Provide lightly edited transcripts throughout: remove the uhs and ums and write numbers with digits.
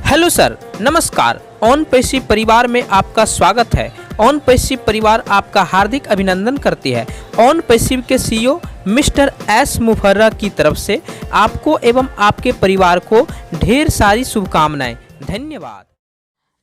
Hello sir, नमस्कार। On passive परिवार में आपका स्वागत है। ऑन पैसिव परिवार आपका हार्दिक अभिनंदन करती है। ऑन पैसिव के सीईओ मिस्टर एस मुफर्रा की तरफ से आपको एवं आपके परिवार को ढेर सारी शुभकामनाएं। धन्यवाद।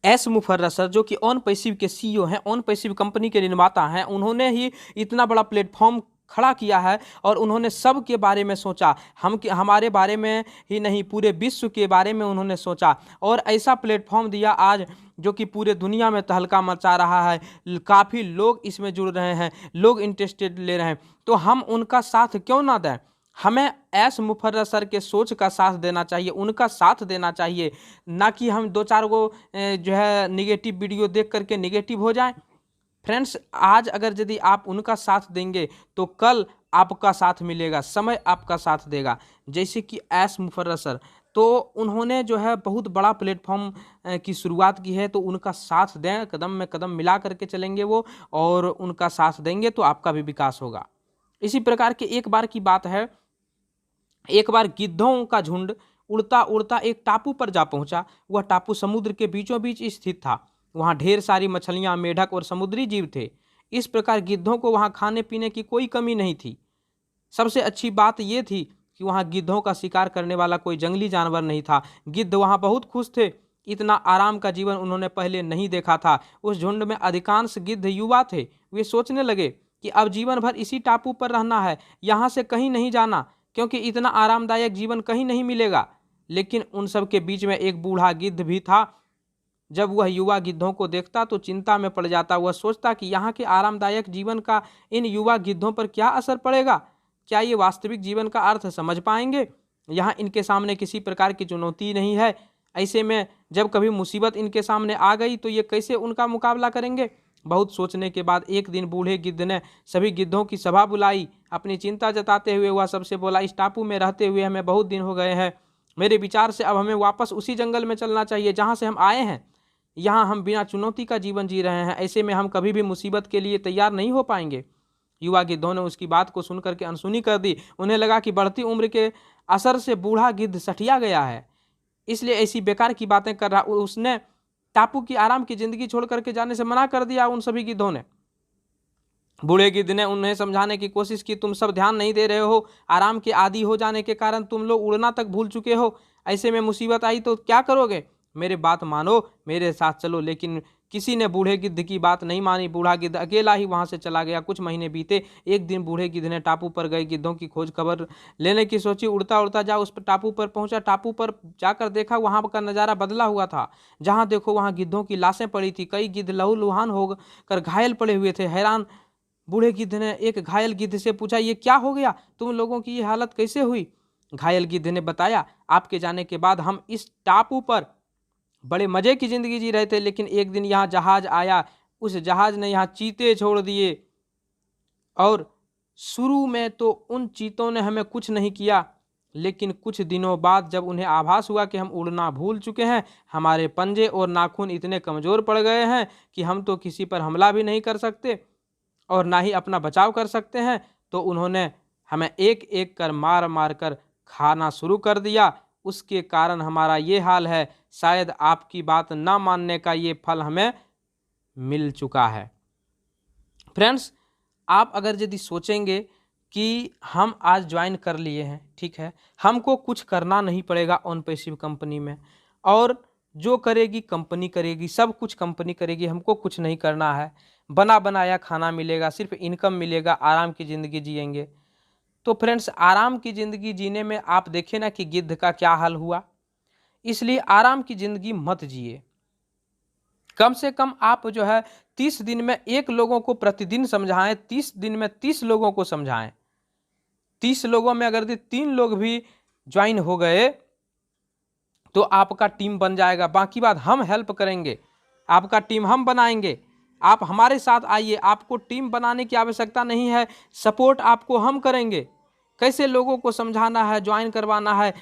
एस मुफर्रा सर, जो कि ऑन पैसिव के सीईओ हैं, ऑन पैसिव कंपनी के निर्माता हैं, उन्होंने ही इतना बड़ा प्लेटफॉर्म खड़ा किया है और उन्होंने सब के बारे में सोचा। हमारे बारे में ही नहीं, पूरे विश्व के बारे में उन्होंने सोचा और ऐसा प्लेटफॉर्म दिया आज जो कि पूरे दुनिया में तहलका मचा रहा है। काफ़ी लोग इसमें जुड़ रहे हैं, लोग इंटरेस्टेड ले रहे हैं, तो हम उनका साथ क्यों ना दें। हमें एस मुफर्रा सर के सोच का साथ देना चाहिए, उनका साथ देना चाहिए, ना कि हम दो चार गो जो है निगेटिव वीडियो देख करके निगेटिव हो जाएं। फ्रेंड्स, आज अगर यदि आप उनका साथ देंगे तो कल आपका साथ मिलेगा, समय आपका साथ देगा। जैसे कि एस मुफर्रा सर, तो उन्होंने जो है बहुत बड़ा प्लेटफॉर्म की शुरुआत की है, तो उनका साथ दें, कदम में कदम मिला करके चलेंगे वो, और उनका साथ देंगे तो आपका भी विकास होगा। इसी प्रकार के एक बार की बात है, एक बार गिद्धों का झुंड उड़ता उड़ता एक टापू पर जा पहुंचा। वह टापू समुद्र के बीचों बीच स्थित था। वहाँ ढेर सारी मछलियाँ, मेढक और समुद्री जीव थे। इस प्रकार गिद्धों को वहाँ खाने पीने की कोई कमी नहीं थी। सबसे अच्छी बात यह थी कि वहाँ गिद्धों का शिकार करने वाला कोई जंगली जानवर नहीं था। गिद्ध वहाँ बहुत खुश थे। इतना आराम का जीवन उन्होंने पहले नहीं देखा था। उस झुंड में अधिकांश गिद्ध युवा थे। वे सोचने लगे कि अब जीवन भर इसी टापू पर रहना है, यहाँ से कहीं नहीं जाना, क्योंकि इतना आरामदायक जीवन कहीं नहीं मिलेगा। लेकिन उन सब के बीच में एक बूढ़ा गिद्ध भी था। जब वह युवा गिद्धों को देखता तो चिंता में पड़ जाता। वह सोचता कि यहाँ के आरामदायक जीवन का इन युवा गिद्धों पर क्या असर पड़ेगा, क्या ये वास्तविक जीवन का अर्थ समझ पाएंगे। यहाँ इनके सामने किसी प्रकार की चुनौती नहीं है। ऐसे में जब कभी मुसीबत इनके सामने आ गई तो ये कैसे उनका मुकाबला करेंगे। बहुत सोचने के बाद एक दिन बूढ़े गिद्ध ने सभी गिद्धों की सभा बुलाई। अपनी चिंता जताते हुए वह सबसे बोला, इस टापू में रहते हुए हमें बहुत दिन हो गए हैं। मेरे विचार से अब हमें वापस उसी जंगल में चलना चाहिए जहाँ से हम आए हैं। यहाँ हम बिना चुनौती का जीवन जी रहे हैं, ऐसे में हम कभी भी मुसीबत के लिए तैयार नहीं हो पाएंगे। युवा गिद्धों ने उसकी बात को सुनकर के अनसुनी कर दी। उन्हें लगा कि बढ़ती उम्र के असर से बूढ़ा गिद्ध सठिया गया है, इसलिए ऐसी बेकार की बातें कर रहा। उसने टापू की आराम की जिंदगी छोड़ करके जाने से मना कर दिया। उन सभी गिद्धों ने, बूढ़े गिद्ध ने उन्हें समझाने की कोशिश की, तुम सब ध्यान नहीं दे रहे हो, आराम के आदी हो जाने के कारण तुम लोग उड़ना तक भूल चुके हो। ऐसे में मुसीबत आई तो क्या करोगे, मेरे बात मानो, मेरे साथ चलो। लेकिन किसी ने बूढ़े गिद्ध की बात नहीं मानी। बूढ़ा गिद्ध अकेला ही वहां से चला गया। कुछ महीने बीते। एक दिन बूढ़े गिद्ध ने टापू पर गए गिद्धों की खोज खबर लेने की सोची। उड़ता उड़ता जा उस टापू पर पहुंचा। टापू पर जाकर देखा, वहां का नज़ारा बदला हुआ था। जहां देखो वहां गिद्धों की लाशें पड़ी थी। कई गिद्ध लहूलुहान होकर घायल पड़े हुए थे। हैरान बूढ़े गिद्ध ने एक घायल गिद्ध से पूछा, ये क्या हो गया, तुम लोगों की ये हालत कैसे हुई। घायल गिद्ध ने बताया, आपके जाने के बाद हम इस टापू पर बड़े मजे की जिंदगी जी रहे थे, लेकिन एक दिन यहाँ जहाज आया। उस जहाज ने यहाँ चीते छोड़ दिए और शुरू में तो उन चीतों ने हमें कुछ नहीं किया, लेकिन कुछ दिनों बाद जब उन्हें आभास हुआ कि हम उड़ना भूल चुके हैं, हमारे पंजे और नाखून इतने कमज़ोर पड़ गए हैं कि हम तो किसी पर हमला भी नहीं कर सकते और ना ही अपना बचाव कर सकते हैं, तो उन्होंने हमें एक एक कर मार मार कर खाना शुरू कर दिया। उसके कारण हमारा ये हाल है। शायद आपकी बात ना मानने का ये फल हमें मिल चुका है। फ्रेंड्स, आप अगर यदि सोचेंगे कि हम आज ज्वाइन कर लिए हैं, ठीक है, हमको कुछ करना नहीं पड़ेगा ऑन पैसिव कंपनी में, और जो करेगी कंपनी करेगी, सब कुछ कंपनी करेगी, हमको कुछ नहीं करना है, बना बनाया खाना मिलेगा, सिर्फ इनकम मिलेगा, आराम की ज़िंदगी जिएंगे। तो फ्रेंड्स, आराम की ज़िंदगी जीने में आप देखें ना कि गिद्ध का क्या हाल हुआ। इसलिए आराम की ज़िंदगी मत जिए। कम से कम आप जो है 30 दिन में एक लोगों को प्रतिदिन समझाएं, 30 दिन में 30 लोगों को समझाएं। 30 लोगों में अगर 3 लोग भी ज्वाइन हो गए तो आपका टीम बन जाएगा। बाकी बात हम हेल्प करेंगे, आपका टीम हम बनाएंगे। आप हमारे साथ आइए, आपको टीम बनाने की आवश्यकता नहीं है, सपोर्ट आपको हम करेंगे। कैसे लोगों को समझाना है, ज्वाइन करवाना है,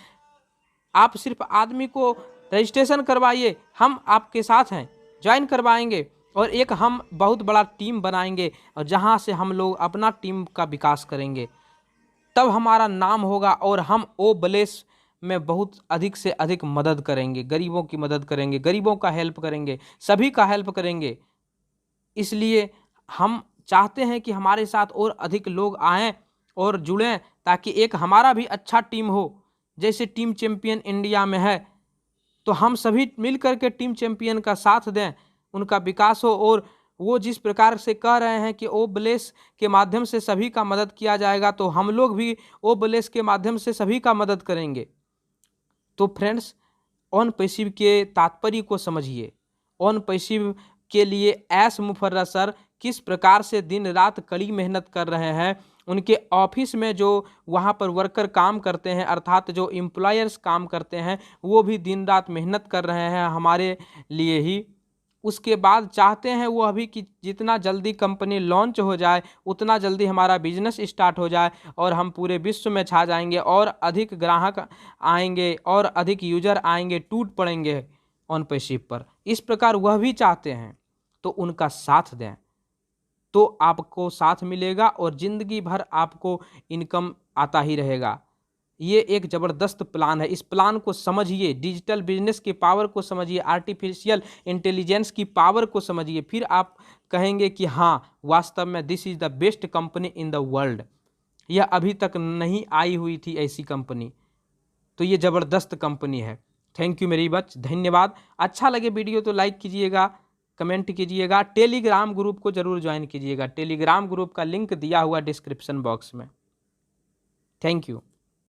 आप सिर्फ आदमी को रजिस्ट्रेशन करवाइए, हम आपके साथ हैं, ज्वाइन करवाएंगे और एक हम बहुत बड़ा टीम बनाएंगे और जहां से हम लोग अपना टीम का विकास करेंगे। तब हमारा नाम होगा और हम ओ ब्लेस में बहुत अधिक से अधिक मदद करेंगे, गरीबों की मदद करेंगे, गरीबों का हेल्प करेंगे, सभी का हेल्प करेंगे। इसलिए हम चाहते हैं कि हमारे साथ और अधिक लोग आएँ और जुड़ें, ताकि एक हमारा भी अच्छा टीम हो। जैसे टीम चैंपियन इंडिया में है, तो हम सभी मिल कर के टीम चैंपियन का साथ दें, उनका विकास हो। और वो जिस प्रकार से कह रहे हैं कि ओ ब्लेस के माध्यम से सभी का मदद किया जाएगा, तो हम लोग भी ओ ब्लेस के माध्यम से सभी का मदद करेंगे। तो फ्रेंड्स, ऑन पैसिव के तात्पर्य को समझिए। ऑन पैसिव के लिए एस मुफर्रा सर किस प्रकार से दिन रात कड़ी मेहनत कर रहे हैं। उनके ऑफिस में जो वहाँ पर वर्कर काम करते हैं, अर्थात जो एम्प्लॉयर्स काम करते हैं, वो भी दिन रात मेहनत कर रहे हैं हमारे लिए ही। उसके बाद चाहते हैं वो अभी कि जितना जल्दी कंपनी लॉन्च हो जाए, उतना जल्दी हमारा बिजनेस स्टार्ट हो जाए और हम पूरे विश्व में छा जाएंगे और अधिक ग्राहक आएंगे और अधिक यूजर आएंगे, टूट पड़ेंगे ऑन पैसिव पर। इस प्रकार वह भी चाहते हैं, तो उनका साथ दें, तो आपको साथ मिलेगा और ज़िंदगी भर आपको इनकम आता ही रहेगा। ये एक ज़बरदस्त प्लान है। इस प्लान को समझिए, डिजिटल बिजनेस की पावर को समझिए, आर्टिफिशियल इंटेलिजेंस की पावर को समझिए, फिर आप कहेंगे कि हाँ, वास्तव में this is the best company in the world. यह अभी तक नहीं आई हुई थी ऐसी कंपनी, तो ये ज़बरदस्त कंपनी है। थैंक यू मेरी बच, धन्यवाद। अच्छा लगे वीडियो तो लाइक कीजिएगा, कमेंट कीजिएगा, टेलीग्राम ग्रुप को जरूर ज्वाइन कीजिएगा। टेलीग्राम ग्रुप का लिंक दिया हुआ डिस्क्रिप्शन बॉक्स में। Thank you.